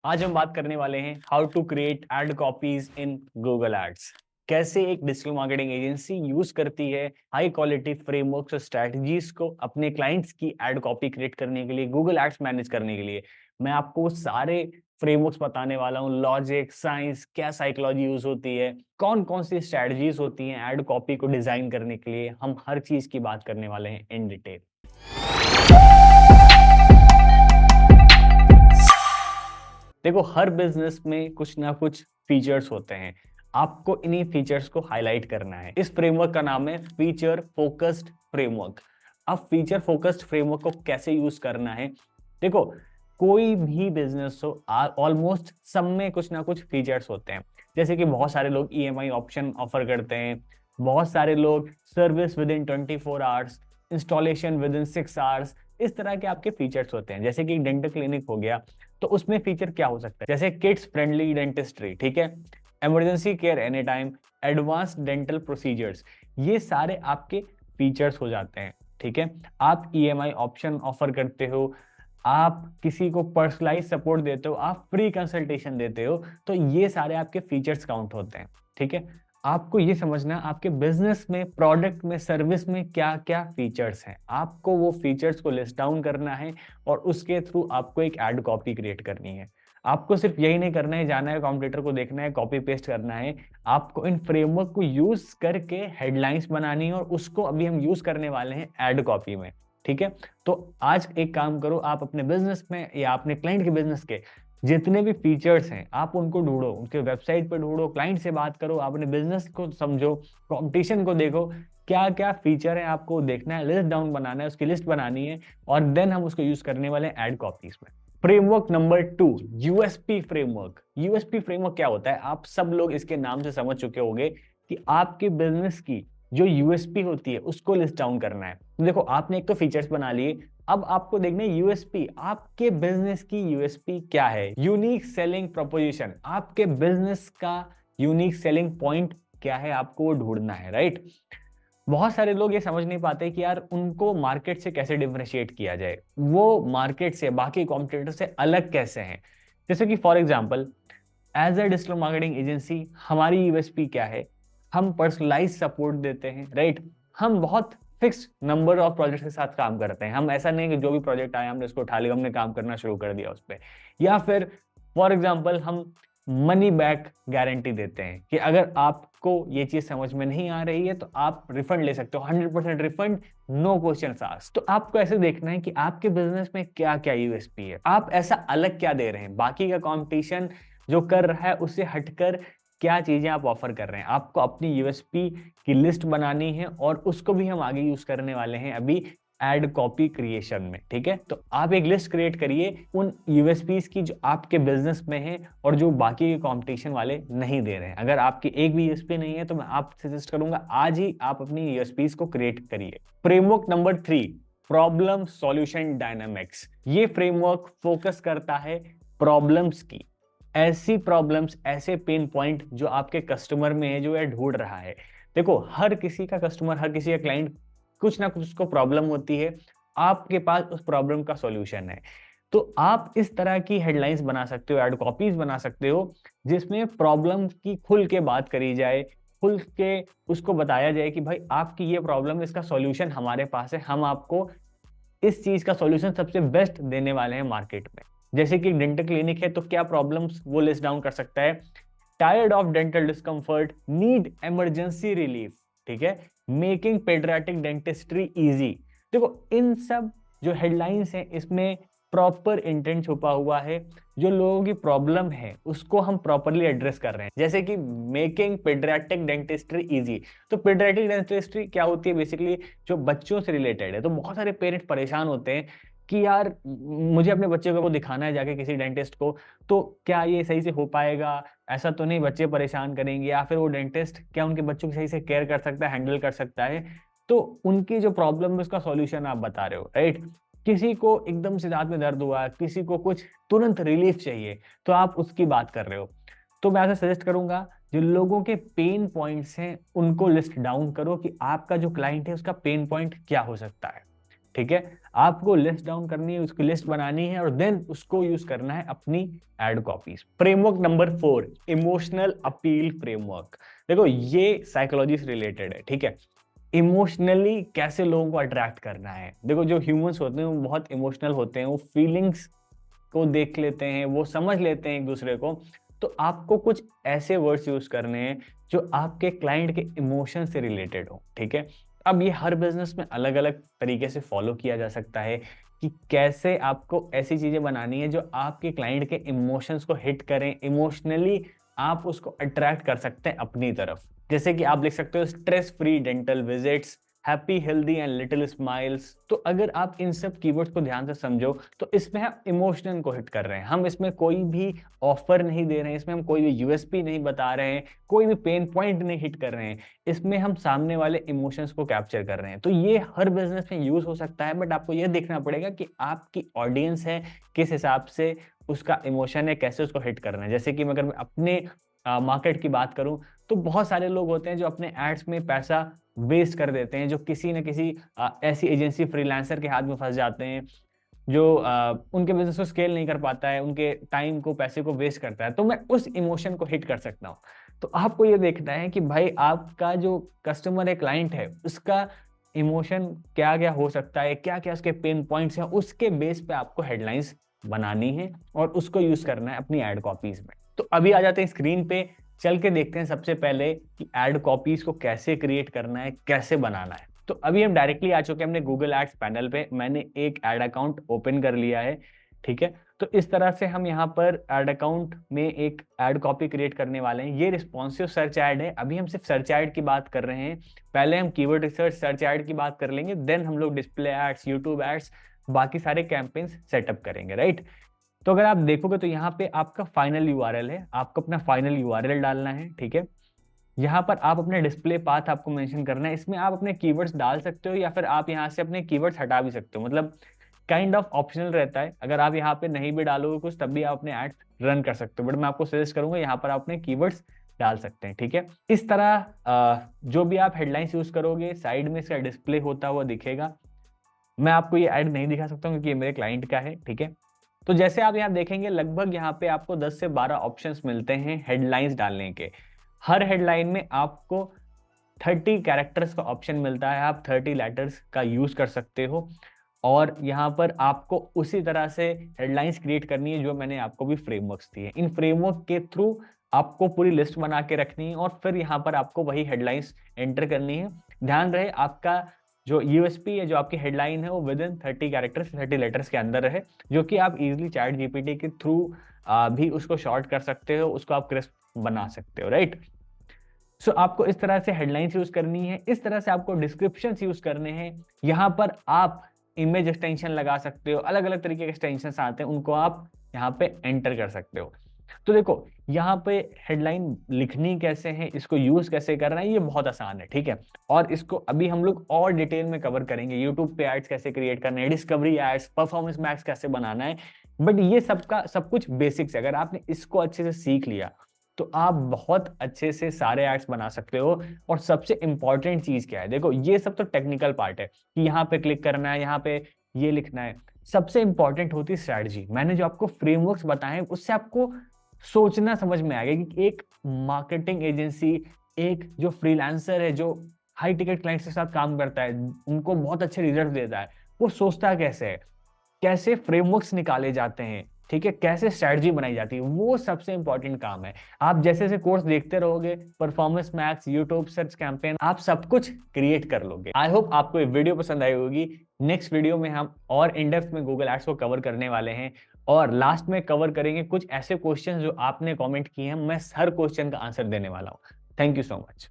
आज हम बात करने वाले हैं how to create ad copies in Google ads. कैसे एक डिजिटल मार्केटिंग एजेंसी यूज करती है हाई क्वालिटी फ्रेमवर्क्स और स्ट्रेटजीज को अपने क्लाइंट्स की एड कॉपी क्रिएट करने के लिए, गूगल एड्स मैनेज करने के लिए। मैं आपको सारे फ्रेमवर्क्स बताने वाला हूँ, लॉजिक, साइंस, क्या साइकोलॉजी यूज होती है, कौन कौन सी स्ट्रेटजीज होती हैं एड कॉपी को डिजाइन करने के लिए। हम हर चीज की बात करने वाले हैं इन डिटेल। देखो, हर बिजनेस में कुछ ना कुछ फीचर्स होते हैं, आपको इन्हीं फीचर्स को हाईलाइट करना है। इस फ्रेमवर्क का नाम है फीचर फोकस्ड फ्रेमवर्क। अब फीचर फोकस्ड फ्रेमवर्क को कैसे यूज करना है, देखो, कोई भी बिजनेस हो, ऑलमोस्ट सब में कुछ ना कुछ फीचर्स होते हैं। जैसे कि बहुत सारे लोग ईएमआई ऑप्शन ऑफर करते हैं, बहुत सारे लोग service with in 24 hours, installation with in 6 hours. इस तरह के आपके फीचर्स होते हैं। जैसे कि डेंटल क्लिनिक हो गया, तो उसमें फीचर क्या हो सकता है, जैसे किड्स फ्रेंडली डेंटिस्ट्री, ठीक है, emergency care any time, advance dental procedures, ये सारे आपके फीचर्स हो जाते हैं। ठीक है, आप ईएमआई ऑप्शन ऑफर करते हो, आप किसी को पर्सनलाइज सपोर्ट देते हो, आप फ्री कंसल्टेशन देते हो, तो ये सारे आपके फीचर्स काउंट होते हैं। ठीक है, आपको ये समझना आपके बिजनेस में, प्रोडक्ट में, सर्विस में क्या क्या फीचर्स हैं, आपको वो फीचर्स को लिस्ट डाउन करना है और उसके थ्रू आपको एक एड कॉपी क्रिएट करनी है। आपको सिर्फ यही नहीं करना है, जाना है कॉम्पिटिटर को देखना है, कॉपी पेस्ट करना है, आपको इन फ्रेमवर्क को यूज करके हेडलाइंस बनानी है और उसको अभी हम यूज करने वाले हैं एड कॉपी में। ठीक है, तो आज एक काम करो, आप अपने बिजनेस में या अपने क्लाइंट के बिजनेस के जितने भी फीचर्स हैं आप उनको ढूंढो, उनके वेबसाइट पर ढूंढो, क्लाइंट से बात करो, अपने बिजनेस को समझो, कंपटीशन को देखो, क्या क्या फीचर है आपको देखना है, लिस्ट डाउन बनाना है, उसकी लिस्ट बनानी है और देन हम उसको यूज करने वाले हैं एड कॉपीज में। Framework number 2, USP framework. USP framework क्या होता है, आप सब लोग इसके नाम से समझ चुके होंगे कि आपके बिजनेस की जो यूएसपी होती है उसको लिस्ट डाउन करना है। देखो, आपने एक तो फीचर्स बना लिए, अब आपको देखना है यूएसपी, आपके बिजनेस की यूएसपी क्या है, यूनिक सेलिंग प्रोपोजिशन, आपके बिजनेस का यूनिक सेलिंग पॉइंट क्या है, आपको वो ढूंढना है। राइट, बहुत सारे लोग ये समझ नहीं पाते कि यार उनको मार्केट से कैसे डिफरेंशिएट किया जाए, वो मार्केट से, बाकी कॉम्पिटिटर से अलग कैसे हैं। जैसे कि for example, as a digital marketing agency हमारी यूएसपी क्या है, हम पर्सनलाइज सपोर्ट देते हैं। राइट, हम बहुत फिक्स नंबर ऑफ प्रोजेक्ट के साथ काम करते हैं, हम ऐसा नहीं कि जो भी प्रोजेक्ट आया हमने उसको उठा लिया, हमने काम करना शुरू कर दिया उस पर। या फिर फॉर एग्जाम्पल हम मनी बैक गारंटी देते हैं कि अगर आपको ये चीज समझ में नहीं आ रही है तो आप रिफंड ले सकते हो, 100% रिफंड, नो क्वेश्चन आस्क्ड। तो आपको ऐसे देखना है कि आपके बिजनेस में क्या क्या यूएसपी है, आप ऐसा अलग क्या दे रहे हैं, बाकी का कंपटीशन जो कर रहा है उससे हटकर क्या चीजें आप ऑफर कर रहे हैं। आपको अपनी यूएसपी की लिस्ट बनानी है और उसको भी हम आगे यूज करने वाले हैं अभी एड कॉपी क्रिएशन में। ठीक है, तो आप एक लिस्ट क्रिएट करिए उन यूएसपीज की जो आपके बिजनेस में है और जो बाकी के कंपटीशन वाले नहीं दे रहे हैं। अगर आपकी एक भी यूएसपी नहीं है तो मैं आपसे सजेस्ट करूंगा आज ही आप अपनी यूएसपीज को क्रिएट करिए। Framework number 3, problem solution dynamics. ये फ्रेमवर्क फोकस करता है प्रॉब्लम्स की, ऐसी प्रॉब्लम्स, ऐसे पेन पॉइंट जो आपके कस्टमर में है, जो यह ढूंढ रहा है। देखो, हर किसी का कस्टमर, हर किसी का क्लाइंट, कुछ ना कुछ उसको प्रॉब्लम होती है, आपके पास उस प्रॉब्लम का सॉल्यूशन है। तो आप इस तरह की हेडलाइंस बना सकते हो, एड कॉपीज बना सकते हो जिसमें प्रॉब्लम की खुल के बात करी जाए, खुल के उसको बताया जाए कि भाई आपकी ये प्रॉब्लम, इसका सॉल्यूशन हमारे पास है, हम आपको इस चीज का सॉल्यूशन सबसे बेस्ट देने वाले हैं मार्केट में। जैसे कि डेंटल क्लिनिक है तो क्या प्रॉब्लम्स वो लिस्ट डाउन कर सकता है, tired of dental discomfort, need emergency relief, ठीक है, मेकिंग पेडियाट्रिक डेंटिस्ट्री इजी। देखो, इन सब जो हेडलाइंस हैं इसमें प्रॉपर इंटेंट छुपा हुआ है, जो लोगों की प्रॉब्लम है उसको हम प्रॉपरली एड्रेस कर रहे हैं। जैसे कि मेकिंग पेडियाट्रिक डेंटिस्ट्री इजी, तो पेडियाट्रिक डेंटिस्ट्री क्या होती है, बेसिकली जो बच्चों से रिलेटेड है। तो बहुत सारे पेरेंट्स परेशान होते हैं कि यार मुझे अपने बच्चे को दिखाना है जाके किसी डेंटिस्ट को, तो क्या ये सही से हो पाएगा, ऐसा तो नहीं बच्चे परेशान करेंगे, या फिर वो डेंटिस्ट क्या उनके बच्चों की सही से केयर कर सकता है, हैंडल कर सकता है। तो उनकी जो प्रॉब्लम है उसका सॉल्यूशन आप बता रहे हो। राइट, किसी को एकदम से दांत में दर्द हुआ, किसी को कुछ तुरंत रिलीफ चाहिए, तो आप उसकी बात कर रहे हो। तो मैं ऐसा सजेस्ट करूंगा, जो लोगों के पेन पॉइंट्स हैं उनको लिस्ट डाउन करो कि आपका जो क्लाइंट है उसका पेन पॉइंट क्या हो सकता है। ठीक है, आपको लिस्ट डाउन करनी है, उसकी लिस्ट बनानी है और देन उसको यूज करना है अपनी ad copies. Framework number 4, emotional appeal framework. देखो ये साइकोलॉजी से रिलेटेड है, ठीक है। इमोशनली कैसे लोगों को अट्रैक्ट करना है। देखो जो ह्यूमंस होते हैं वो बहुत इमोशनल होते हैं, वो फीलिंग्स को देख लेते हैं, वो समझ लेते हैं एक दूसरे को। तो आपको कुछ ऐसे वर्ड्स यूज करने हैं जो आपके क्लाइंट के इमोशन से रिलेटेड हो, ठीक है। अब ये हर बिजनेस में अलग अलग तरीके से फॉलो किया जा सकता है कि कैसे आपको ऐसी चीजें बनानी है जो आपके क्लाइंट के इमोशंस को हिट करें, इमोशनली आप उसको अट्रैक्ट कर सकते हैं अपनी तरफ। जैसे कि आप लिख सकते हो stress free dental visits, happy healthy and little smiles. तो अगर आप इन सब कीवर्ड्स को ध्यान से समझो तो इसमें हम इमोशन को हिट कर रहे हैं, हम इसमें कोई भी ऑफर नहीं दे रहे हैं, इसमें हम कोई भी यूएसपी नहीं बता रहे हैं, कोई भी पेन पॉइंट नहीं हिट कर रहे हैं, इसमें हम सामने वाले इमोशंस को कैप्चर कर रहे हैं। तो ये हर बिजनेस में यूज हो सकता है, बट आपको ये देखना पड़ेगा कि आपकी ऑडियंस है किस हिसाब से उसका इमोशन है, कैसे उसको हिट करना है। जैसे कि अगर मैं अपने मार्केट की बात करूं तो बहुत सारे लोग होते हैं जो अपने एड्स में पैसा वेस्ट कर देते हैं, जो किसी न किसी ऐसी एजेंसी फ्रीलांसर के हाथ में फंस जाते हैं जो उनके बिजनेस को स्केल नहीं कर पाता है, उनके टाइम को पैसे को वेस्ट करता है। तो मैं उस इमोशन को हिट कर सकता हूँ। तो आपको ये देखना है कि भाई आपका जो कस्टमर है, क्लाइंट है, उसका इमोशन क्या क्या हो सकता है, क्या क्या उसके पेन पॉइंट्स हैं, उसके बेस पे आपको हेडलाइंस बनानी है और उसको यूज करना है अपनी एड कॉपीज में। तो अभी आ जाते हैं स्क्रीन पे, चल के देखते हैं सबसे पहले कि एड कॉपीज को कैसे क्रिएट करना है, कैसे बनाना है। तो अभी हम डायरेक्टली आ चुके हैं अपने गूगल एड्स पैनल पे। मैंने एक एड अकाउंट ओपन कर लिया है, ठीक है। तो इस तरह से हम यहाँ पर एड अकाउंट में एक एड कॉपी क्रिएट करने वाले हैं। ये रिस्पॉन्सिव सर्च एड है, अभी हम सिर्फ सर्च एड की बात कर रहे हैं। पहले हम कीवर्ड रिसर्च सर्च एड की बात कर लेंगे, देन हम लोग डिस्प्ले एड्स, यूट्यूब एड्स, बाकी सारे कैंपेन्स सेटअप करेंगे, राइट। तो अगर आप देखोगे तो यहाँ पे आपका फाइनल यूआरएल है, आपको अपना फाइनल यूआरएल डालना है, ठीक है। यहाँ पर आप अपने डिस्प्ले पाथ आपको मेंशन करना है, इसमें आप अपने कीवर्ड्स डाल सकते हो या फिर आप यहाँ से अपने कीवर्ड्स हटा भी सकते हो, मतलब काइंड ऑफ ऑप्शनल रहता है। अगर आप यहाँ पे नहीं भी डालोगे कुछ तब भी आप अपने एड्स रन कर सकते हो, बट मैं आपको सजेस्ट करूंगा यहाँ पर आप अपने कीवर्ड्स डाल सकते हैं, ठीक है। इस तरह जो भी आप हेडलाइंस यूज करोगे साइड में इसका डिस्प्ले होता हुआ दिखेगा। मैं आपको ये ऐड नहीं दिखा सकता हूँ क्योंकि ये मेरे क्लाइंट का है, ठीक है। तो जैसे आप यहाँ देखेंगे लगभग यहाँ पे आपको 10 से 12 ऑप्शंस मिलते हैं हेडलाइंस डालने के। हर हेडलाइन में आपको 30 कैरेक्टर्स का ऑप्शन मिलता है, आप 30 लेटर्स का यूज कर सकते हो। और यहाँ पर आपको उसी तरह से हेडलाइंस क्रिएट करनी है जो मैंने आपको भी फ्रेमवर्क्स दिए। इन फ्रेमवर्क के थ्रू आपको पूरी लिस्ट बना के रखनी है और फिर यहाँ पर आपको वही हेडलाइंस एंटर करनी है। ध्यान रहे आपका जो यूएसपी है, जो आपकी हेडलाइन है, वो विद इन 30 कैरेक्टर्स, 30 लेटर्स के अंदर रहे, जो कि आप इजीली चैट जीपीटी के थ्रू भी उसको शॉर्ट कर सकते हो, उसको आप क्रिस्प बना सकते हो, राइट। सो आपको इस तरह से हेडलाइंस यूज करनी है, इस तरह से आपको डिस्क्रिप्शन यूज करने हैं। यहाँ पर आप इमेज एक्सटेंशन लगा सकते हो, अलग अलग तरीके के एक्सटेंशन आते हैं, उनको आप यहाँ पे एंटर कर सकते हो। तो देखो यहाँ पे हेडलाइन लिखनी कैसे है, इसको यूज कैसे करना है, ये बहुत आसान है, ठीक है। और इसको अभी हम लोग और डिटेल में कवर करेंगे, यूट्यूब पे एड्स कैसे क्रिएट करना है, डिस्कवरी एड्स, परफॉर्मेंस मैक्स कैसे बनाना है। बट ये सबका सब कुछ बेसिक्स है, अगर आपने इसको अच्छे से सीख लिया तो आप बहुत अच्छे से सारे एड्स बना सकते हो। और सबसे इंपॉर्टेंट चीज क्या है, देखो ये सब तो टेक्निकल पार्ट है कि यहाँ पे क्लिक करना है, यहाँ पे ये लिखना है। सबसे इंपॉर्टेंट होती है स्ट्रैटेजी। मैंने जो आपको फ्रेमवर्क्स बताए उससे आपको सोचना समझ में आएगा कि एक मार्केटिंग एजेंसी, एक जो फ्रीलांसर है जो हाई टिकट क्लाइंट्स के साथ काम करता है, उनको बहुत अच्छे रिजल्ट देता है, वो सोचता कैसे है, कैसे फ्रेमवर्क्स निकाले जाते हैं, ठीक है, कैसे स्ट्रेटजी बनाई जाती है, वो सबसे इंपॉर्टेंट काम है। आप जैसे जैसे कोर्स देखते रहोगे, performance max, YouTube search campaign, आप सब कुछ क्रिएट कर लोगे। आई होप आपको ये वीडियो पसंद आई होगी। नेक्स्ट वीडियो में हम और इन डेप्थ में गूगल एड्स को कवर करने वाले हैं और लास्ट में कवर करेंगे कुछ ऐसे क्वेश्चन जो आपने कमेंट किए हैं, मैं हर क्वेश्चन का आंसर देने वाला हूँ। Thank you so much.